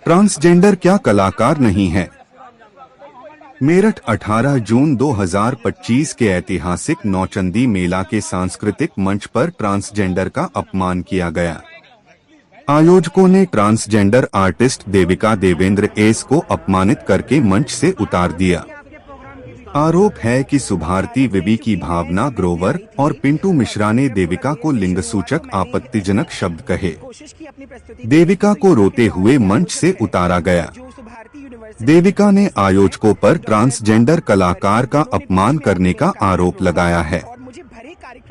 Transgender क्या कलाकार नहीं है। मेरठ 18 जून 2025 के ऐतिहासिक नौचंदी मेला के सांस्कृतिक मंच पर ट्रांसजेंडर का अपमान किया गया। आयोजकों ने transgender artist Devika Devendra S को अपमानित करके मंच से उतार दिया। आरोप है कि सुभारती विबी की भावना ग्रोवर और पिंटू मिश्रा ने देविका को लिंगसूचक आपत्तिजनक शब्द कहे। देविका को रोते हुए मंच से उतारा गया। देविका ने आयोजकों पर ट्रांसजेंडर कलाकार का अपमान करने का आरोप लगाया है।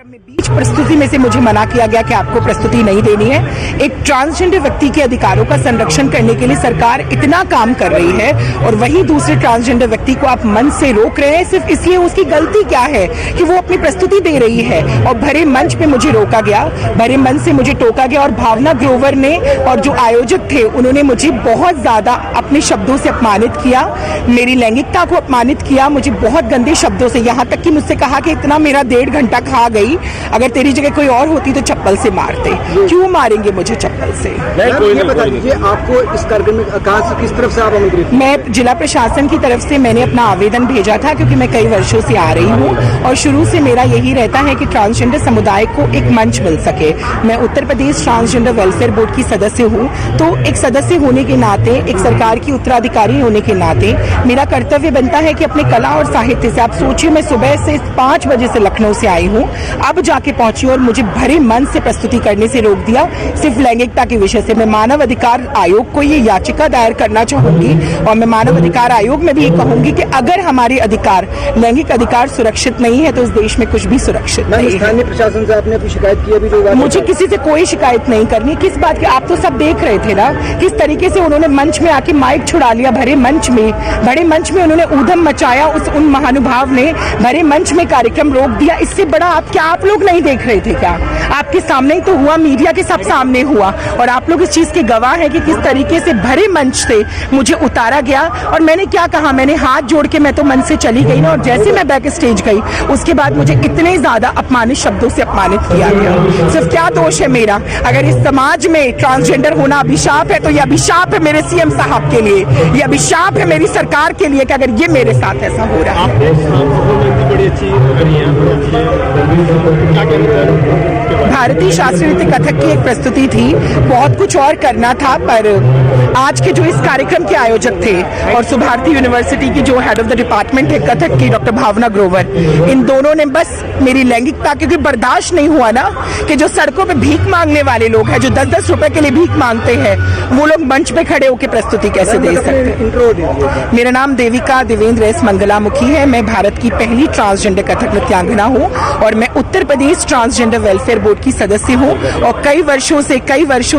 बीच प्रस्तुति में से मुझे मना किया गया कि आपको प्रस्तुति नहीं देनी है। एक ट्रांसजेंडर व्यक्ति के अधिकारों का संरक्षण करने के लिए सरकार इतना काम कर रही है और वहीं दूसरे ट्रांसजेंडर व्यक्ति को आप मंच से रोक रहे हैं सिर्फ इसलिए। उसकी गलती क्या है कि वो अपनी प्रस्तुति दे रही है और भरे मंच पे मुझे रोका गया, भरे मंच से मुझे टोका गया और भावना ग्रोवर ने और जो आयोजक थे उन्होंने मुझे बहुत ज्यादा अपने शब्दों से अपमानित किया, मेरी लैंगिकता को अपमानित किया, मुझे बहुत गंदे शब्दों से, यहाँ तक कि मुझसे कहा कि इतना मेरा 1.5 घंटा खा गई, अगर तेरी जगह कोई और होती तो चप्पल से मारते। क्यों मारेंगे मुझे चप्पल से? ये बता दीजिए, आपको इस कार्यक्रम में कहां से, किस तरफ से आप आमंत्रित? मैं जिला प्रशासन की तरफ से मैंने अपना आवेदन भेजा था क्योंकि मैं कई वर्षों से आ रही हूँ और शुरू से मेरा यही रहता है कि ट्रांसजेंडर समुदाय को एक मंच मिल सके। मैं Uttar Pradesh transgender welfare board की सदस्य हूँ, तो एक सदस्य होने के नाते, एक सरकार की उत्तराधिकारी होने के नाते मेरा कर्तव्य बनता है कि अपने कला और साहित्य से, आप सोचिए मैं सुबह से 5 बजे से लखनऊ से आई हूँ, अब जाके पहुंची और मुझे भरे मन से प्रस्तुति करने से रोक दिया सिर्फ लैंगिकता के विषय से। मैं मानव अधिकार आयोग को ये याचिका दायर करना चाहूंगी और मैं मानव अधिकार आयोग में भी ये कहूंगी कि अगर हमारे अधिकार, लैंगिक अधिकार सुरक्षित नहीं है तो इस देश में कुछ भी सुरक्षित नहीं है। स्थानीय प्रशासन से आपने अपनी शिकायत की? अभी जो मुझे किसी से कोई शिकायत नहीं करनी। किस बात की? आप तो सब देख रहे थे ना किस तरीके से उन्होंने मंच में आके माइक छुड़ा लिया। भरे मंच में उन्होंने ऊधम मचाया। उन महानुभाव ने भरे मंच में कार्यक्रम रोक दिया। इससे बड़ा आप लोग नहीं देख रहे थे क्या? आपके सामने ही तो हुआ, मीडिया के सब सामने हुआ और आप लोग इस चीज के गवाह हैं कि किस तरीके से भरे मंच से मुझे उतारा गया। और मैंने क्या कहा? मैंने हाथ जोड़ के मैं तो मंच से चली गई ना, और जैसे मैं बैक स्टेज गई उसके बाद मुझे इतने ज्यादा अपमानित शब्दों से अपमानित किया गया। सिर्फ क्या दोष है मेरा? अगर इस समाज में ट्रांसजेंडर होना अभिशाप है तो यह अभिशाप है मेरे सीएम साहब के लिए, यह अभिशाप है मेरी सरकार के लिए कि अगर ये मेरे साथ ऐसा हो रहा है। भारतीय शास्त्रीय नृत्य कथक की एक प्रस्तुति थी, बहुत कुछ और करना था, पर आज के जो इस कार्यक्रम के आयोजक थे और सुभारती यूनिवर्सिटी की जो हेड ऑफ द डिपार्टमेंट है कथक की डॉक्टर भावना ग्रोवर, इन दोनों ने बस मेरी लैंगिकता, क्योंकि बर्दाश्त नहीं हुआ ना कि जो सड़कों पे भीख मांगने वाले लोग हैं, जो 10-10 रुपए के लिए भीख मांगते हैं, वो लोग मंच पे खड़े होकर प्रस्तुति कैसे दे सकते हैं। मेरा नाम देविका देवेंद्र एस मंगलामुखी है। मैं भारत की पहली ट्रांसजेंडर कथक नृत्यांगना हूँ और मैं Uttar Pradesh transgender welfare board की सदस्य हूँ और कई वर्षों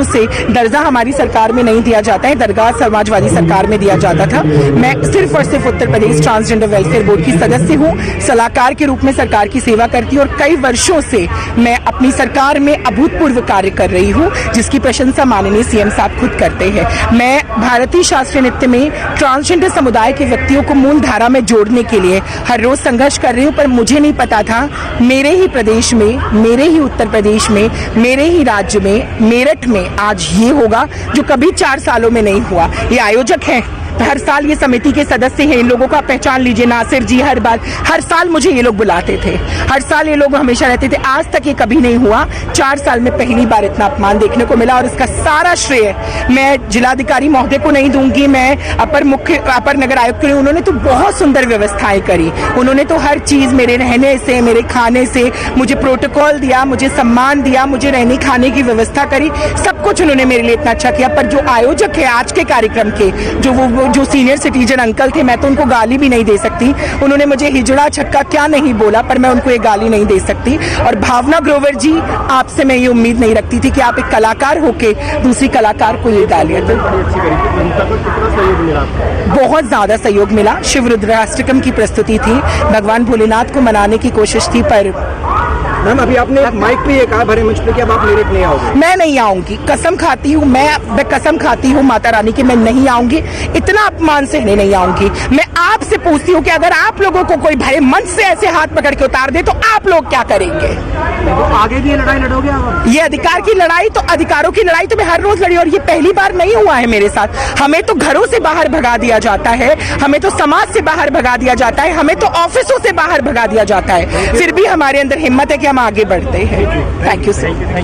से दर्जा हमारी सरकार में नहीं दिया जाता है, दरगाह समाजवादी सरकार में दिया जाता था। मैं सिर्फ और सिर्फ Uttar Pradesh transgender welfare board की सदस्य हूँ, सलाहकार के रूप में सरकार की सेवा करती हूँ और कई वर्षों से मैं अपनी सरकार में अभूतपूर्व कार्य कर रही हूँ, जिसकी प्रशंसा माननीय सीएम साहब खुद करते हैं। मैं भारतीय शास्त्रीय नृत्य में ट्रांसजेंडर समुदाय के व्यक्तियों को मूल धारा में जोड़ने के लिए हर रोज संघर्ष कर रही हूँ, पर मुझे नहीं पता था मेरे ही प्रदेश में, मेरे ही उत्तर प्रदेश में, मेरे ही राज्य में, मेरठ में आज ये होगा जो कभी 4 सालों में नहीं हुआ। ये आयोजक हैं, हर साल ये समिति के सदस्य हैं, इन लोगों को आप पहचान लीजिए, नासिर जी, हर साल मुझे ये लोग बुलाते थे, हर साल ये लोग हमेशा रहते थे। आज तक ये कभी नहीं हुआ। 4 साल में पहली बार इतना अपमान देखने को मिला और इसका सारा श्रेय मैं जिलाधिकारी महोदय को नहीं दूंगी, मैं अपर नगर आयुक्त को। उन्होंने तो बहुत सुंदर व्यवस्थाएं करी, उन्होंने तो हर चीज, मेरे रहने से, मेरे खाने से, मुझे प्रोटोकॉल दिया, मुझे सम्मान दिया, मुझे रहने खाने की व्यवस्था करी, सब कुछ उन्होंने मेरे लिए इतना अच्छा किया। पर जो आयोजक है आज के कार्यक्रम के, जो सीनियर सिटीजन अंकल थे, मैं तो उनको गाली भी नहीं दे सकती। उन्होंने मुझे हिजड़ा छक्का क्या नहीं बोला, पर मैं उनको ये गाली नहीं दे सकती। और भावना ग्रोवर जी, आपसे मैं ये उम्मीद नहीं रखती थी कि आप एक कलाकार होके दूसरी कलाकार को ये गालियां दें। बहुत ज्यादा सहयोग मिला। शिव रुद्राष्टकम की प्रस्तुति थी, भगवान भोलेनाथ को मनाने की कोशिश थी, पर मैम अभी आपने माइक पे ये कहा भरे मंच पे कि अब आप मेरठ नहीं आओगे। मैं नहीं आऊंगी, कसम खाती हूँ, मैं कसम खाती हूँ माता रानी की, मैं नहीं आऊंगी, इतना अपमान सहने नहीं आऊंगी। मैं आपसे पूछती हूँ कि अगर आप लोगों को कोई भरे मंच से ऐसे हाथ पकड़ के उतार दे तो आप लोग क्या करेंगे? तो आगे भी ये लड़ाई लड़ोगे आप? ये अधिकार की लड़ाई, तो अधिकारों की लड़ाई तो मैं हर रोज लड़ी, और ये पहली बार नहीं हुआ है मेरे साथ। हमें तो घरों से बाहर भगा दिया जाता है, हमें तो समाज से बाहर भगा दिया जाता है, हमें तो ऑफिसों से बाहर भगा दिया जाता है, फिर भी हमारे अंदर हिम्मत है कि हम आगे बढ़ते हैं। Thank you sir.